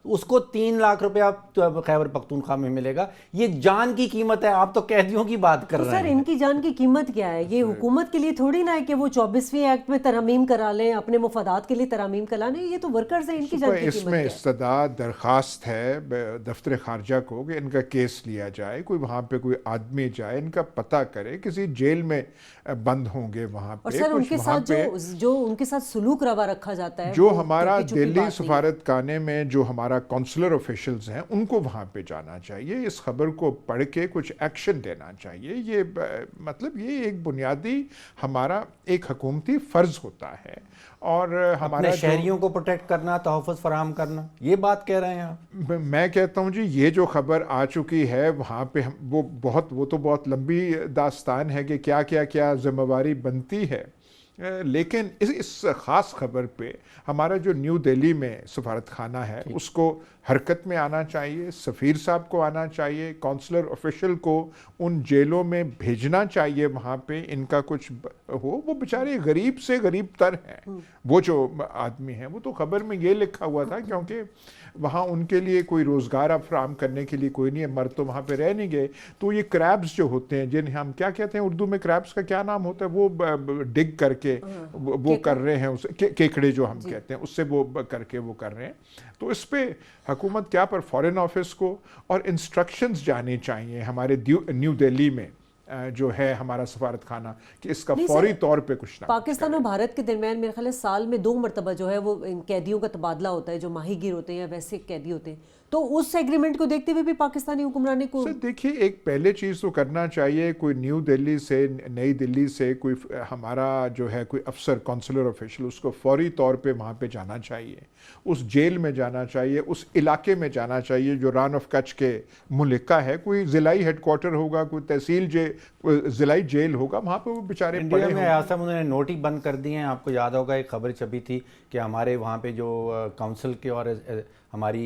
उसको 3 लाख रुपया खैबर पख्तूनख्वा में मिलेगा। ये जान की कीमत है, आप तो कैदियों की बात कर रहे हैं।
सर इनकी जान की कीमत क्या है? ये हुकूमत के लिए थोड़ी ना है कि वो 24वीं एक्ट में तरमीम करा लें, अपने मुफादात के लिए तरमीम करा लें। ये तो वर्कर्स हैं, इनकी जान की कीमत
इसमें
क्या है?
इस्तदा दरख्वास्त है दफ्तर खारजा को कि इनका केस लिया जाए, कोई वहाँ पे कोई आदमी जाए, इनका पता करे, किसी जेल में बंद होंगे वहाँ पे।
और सर उनके साथ जो उनके साथ सुलूक रवा रखा जाता है,
जो हमारा दिल्ली सफारतखाने में जो हमारा काउंसलर ऑफिशियल्स हैं उनको वहाँ पे जाना चाहिए, इस खबर को पढ़ के कुछ एक्शन देना चाहिए। ये मतलब ये एक बुनियादी हमारा एक हुकूमती फ़र्ज़ होता है और हमारा
शहरियों को प्रोटेक्ट करना, तहफ़्फ़ुज़ फराहम करना, ये बात कह रहे हैं आप?
मैं कहता हूँ जी ये जो खबर आ चुकी है वहाँ पे वो तो बहुत लंबी दास्तान है कि क्या जिम्मेवारी बनती है, लेकिन इस ख़ास खबर पे हमारा जो न्यू दिल्ली में सफारतखाना है उसको हरकत में आना चाहिए, सफ़ीर साहब को आना चाहिए, काउंसलर ऑफिशियल को उन जेलों में भेजना चाहिए, वहाँ पे इनका कुछ हो। वो बेचारे गरीब से गरीब तर हैं, वो जो आदमी हैं, वो तो खबर में ये लिखा हुआ था क्योंकि वहाँ उनके लिए कोई रोज़गार अब फराम करने के लिए कोई नहीं है, मर्द तो वहाँ पे रह नहीं गए। तो ये क्रैब्स जो होते हैं, जिन्हें हम क्या कहते हैं उर्दू में, क्रैब्स का क्या नाम होता है, वो डिग करके वो कर रहे हैं, उस केकड़े जो हम कहते हैं उससे वो करके वो कर रहे हैं। तो इस पे हुकूमत क्या पर फॉरेन ऑफिस को और इंस्ट्रक्शंस जानी चाहिए हमारे न्यू दिल्ली में जो है हमारा सफारतखाना कि इसका फौरी तौर पे कुछ ना।
पाकिस्तान और भारत के दरमियान मेरे ख्याल है साल में 2 मरतबा जो है वो इन कैदियों का तबादला होता है, जो माहीगीर होते हैं या वैसे कैदी होते हैं। तो उस एग्रीमेंट को देखते हुए भी पाकिस्तानी हुक्मरानी को
देखिए एक पहले चीज़ तो करना चाहिए, कोई न्यू दिल्ली से, नई दिल्ली से कोई हमारा जो है कोई अफसर, काउंसलर ऑफिशियल, उसको फौरी तौर पे वहाँ पे जाना चाहिए, उस जेल में जाना चाहिए, उस इलाके में जाना चाहिए जो रान ऑफ कच्छ के मुल्का है। कोई ज़िलाई हेडक्वार्टर होगा, कोई तहसील ज़िलाई जेल होगा, वहाँ पे वो बेचारे
इंडिया में आसम उन्होंने नोट ही बंद कर दिए हैं। आपको याद होगा एक खबर छपी थी कि हमारे वहाँ पे जो काउंसिल के और हमारी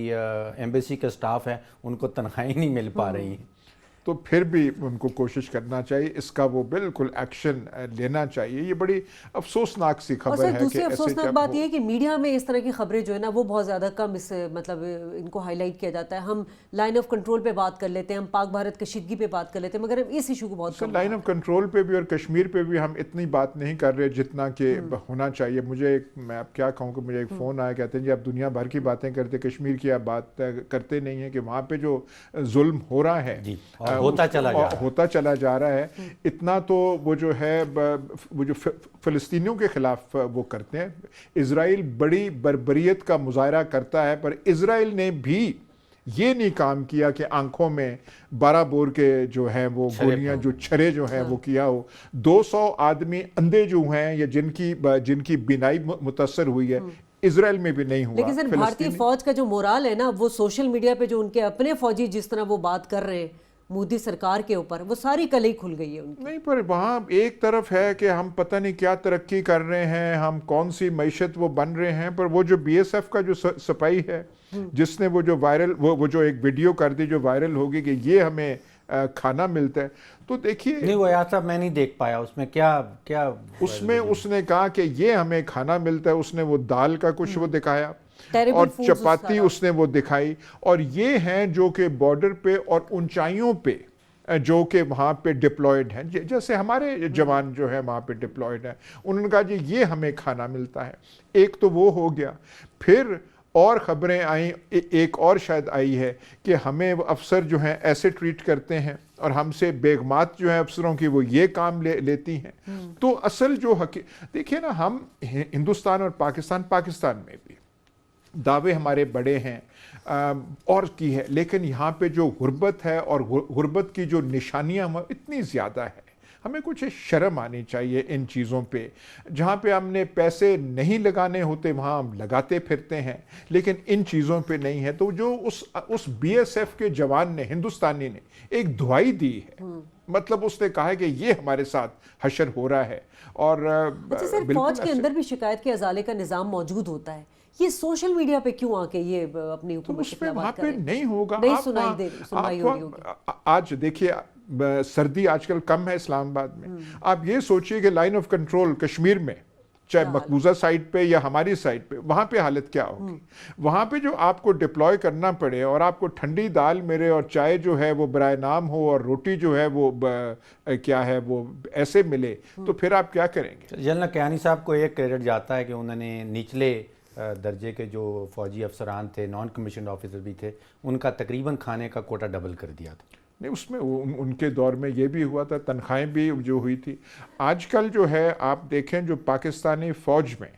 एम्बेसी का स्टाफ है उनको तनख्वाहें नहीं मिल पा रही हैं।
तो फिर भी उनको कोशिश करना चाहिए, इसका वो बिल्कुल एक्शन लेना चाहिए। ये बड़ी अफसोसनाक सी खबर है।
दूसरी अफसोसनाक बात ये है कि मीडिया में इस तरह की खबरें जो है ना वो बहुत ज़्यादा कम इस मतलब इनको हाईलाइट किया जाता है। हम लाइन ऑफ कंट्रोल पे बात कर लेते हैं, हम पाक भारत कशीदगी पे बात कर लेते हैं, मगर हम इस इशू को बहुत कम
लाइन ऑफ कंट्रोल पे भी और कश्मीर पे भी हम इतनी बात नहीं कर रहे जितना कि होना चाहिए। मैं अब क्या कहूँ कि मुझे एक फ़ोन आया, कहते हैं जी आप दुनिया भर की बातें करते, कश्मीर की आप बात करते नहीं है कि वहाँ पे जो जुल्म हो रहा है
होता
चला जा रहा है। इतना तो वो जो है वो जो फ़लस्तीनियों के खिलाफ वो करते हैं। इज़राइल बड़ी बर्बरियत का मुजाहरा करता है, पर इज़राइल ने भी ये नहीं काम किया कि आंखों में 12 बोर के जो हैं वो गोलियां, जो छरे जो हैं वो किया हो। 200 आदमी अंधे जो हैं या जिनकी बिनाई मुतासर हुई है, इजराइल में भी नहीं हुआ।
लेकिन सर भारतीय फौज का जो मोराल है ना, वो सोशल मीडिया पे जो उनके अपने फौजी जिस तरह वो बात कर रहे हैं मोदी सरकार के ऊपर, वो सारी कलई खुल गई है उनकी।
नहीं, पर वहाँ एक तरफ है कि हम पता नहीं क्या तरक्की कर रहे हैं, हम कौन सी मैशत वो बन रहे हैं, पर वो जो BSF का जो सपाई है जिसने वो जो वायरल वो जो एक वीडियो कर दी जो वायरल होगी कि ये हमें खाना मिलता है, तो देखिए
नहीं वो यार साहब मैं नहीं देख पाया उसमें क्या
उसमें उसने कहा कि ये हमें खाना मिलता है। उसने वो दाल का कुछ वो दिखाया और चपाती उसने वो दिखाई, और ये हैं जो कि बॉर्डर पे और ऊंचाइयों पे जो कि वहाँ पे डिप्लॉयड हैं, जैसे हमारे जवान जो है वहाँ पे डिप्लॉयड हैं। उन्होंने कहा जी ये हमें खाना मिलता है। एक तो वो हो गया। फिर और ख़बरें आई, एक और शायद आई है कि हमें अफसर जो हैं ऐसे ट्रीट करते हैं और हमसे बेगमात जो है अफसरों की वो ये काम लेती हैं। तो असल जो देखिए ना, हम हिंदुस्तान और पाकिस्तान में भी दावे हमारे बड़े हैं और की है, लेकिन यहाँ पे जो गुर्बत है और गुर्बत की जो निशानियाँ इतनी ज़्यादा है, हमें कुछ शर्म आनी चाहिए इन चीज़ों पे। जहाँ पे हमने पैसे नहीं लगाने होते वहाँ हम लगाते फिरते हैं, लेकिन इन चीज़ों पे नहीं है। तो जो उस BSF के जवान ने, हिंदुस्तानी ने एक दुआई दी है, मतलब उसने कहा है कि ये हमारे साथ हशर हो रहा है। और
अच्छा सर, फौज के अंदर भी शिकायत के अजाले का निज़ाम मौजूद होता है, ये सोशल मीडिया पे क्यों आके ये अपनी हुकूमत
के खिलाफ बात करें? नहीं होगा,
नहीं सुनाई हो रही होगी।
आज देखिए सर्दी आजकल कम है इस्लामाबाद में। आप ये सोचिए कि लाइन ऑफ कंट्रोल कश्मीर में, चाहे मकबूजा साइड पे या हमारी साइड पे, वहाँ पे हालत क्या होगी। वहाँ पे जो आपको डिप्लॉय करना पड़े और आपको ठंडी दाल मेरे और चाय जो है वो बराए नाम हो और रोटी जो है वो क्या है वो ऐसे मिले, तो फिर आप क्या करेंगे।
जनरल कियानी साहब को एक क्रेडिट जाता है कि उन्होंने निचले दर्जे के जो फौजी अफसरान थे, नॉन कमीशन ऑफिसर भी थे, उनका तकरीबन खाने का कोटा डबल कर दिया था।
नहीं, उसमें उनके दौर में ये भी हुआ था, तनख्वाहें भी जो हुई थी। आजकल जो है आप देखें जो पाकिस्तानी फ़ौज में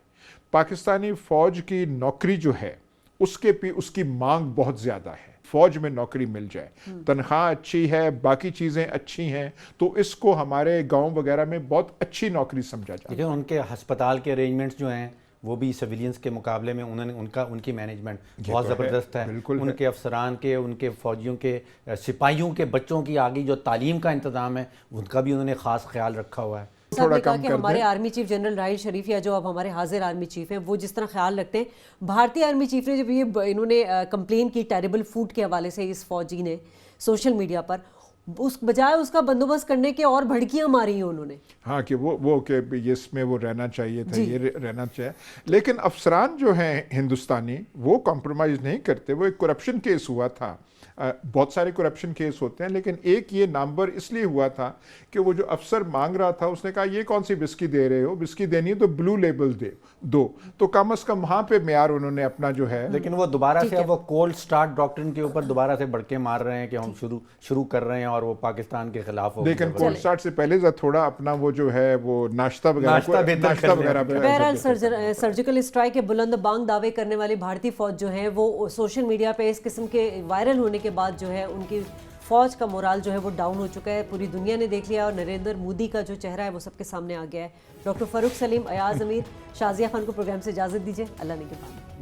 पाकिस्तानी फ़ौज की नौकरी जो है उसकी मांग बहुत ज़्यादा है। फ़ौज में नौकरी मिल जाए, तनख्वाह अच्छी है, बाकी चीज़ें अच्छी हैं, तो इसको हमारे गांव वगैरह में बहुत अच्छी नौकरी समझा जाता है।
देखिए उनके अस्पताल के अरेंजमेंट्स जो हैं वो भी सिविलियंस के मुकाबले में उनकी मैनेजमेंट बहुत ज़बरदस्त है। उनके अफसरान के, उनके फ़ौजियों के, सिपाहियों के बच्चों की आगे जो तालीम का इंतज़ाम है उनका भी उन्होंने ख़ास ख्याल रखा हुआ है।
थोड़ा कहा कि हमारे आर्मी चीफ जनरल राहिल शरीफ या जो अब हमारे हाजिर आर्मी चीफ हैं वो जिस तरह ख्याल रखते हैं, भारतीय आर्मी चीफ ने जब ये इन्होंने कंप्लेन की टेरिबल फूड के हवाले से इस फौजी ने सोशल मीडिया पर, उस बजाय उसका बंदोबस्त करने के और भड़कियां मारी हैं उन्होंने।
हाँ कि वो कि इसमें वो रहना चाहिए था, ये रहना चाहिए। लेकिन अफसरान जो हैं हिंदुस्तानी वो कॉम्प्रोमाइज़ नहीं करते। वो एक करप्शन केस हुआ था, बहुत सारे करप्शन केस होते हैं, लेकिन एक ये नामवर इसलिए हुआ था कि वो जो अफसर मांग रहा था उसने कहा ये कौन सी बिस्की दे रहे हो, बिस्की देनी है तो ब्लू लेबल दो, तो कम से कम वहाँ पे मेयार उन्होंने अपना जो है।
लेकिन वो दोबारा से वो कोल्ड स्टार्ट डॉक्ट्रिन के ऊपर दोबारा से भड़के मार रहे हैं कि हम शुरू कर रहे हैं और वो पाकिस्तान के खिलाफ हो।
लेकिन कोल्ड स्टार्ट से पहले थोड़ा अपना वो जो है वो नाश्ता वगैरह।
बहरहाल सर्जिकल स्ट्राइक के बुलंद बांग दावे करने वाली भारतीय फौज जो है वो सोशल मीडिया पे इस किस्म के वायरल होने के बाद जो है उनकी फौज का मोराल जो है वो डाउन हो चुका है। पूरी दुनिया ने देख लिया और नरेंद्र मोदी का जो चेहरा है वो सबके सामने आ गया है। डॉक्टर फरूख सलीम, अयाज अमीर, शाजिया खान को प्रोग्राम से इजाज़त दीजिए। अल्लाह ने के बाद।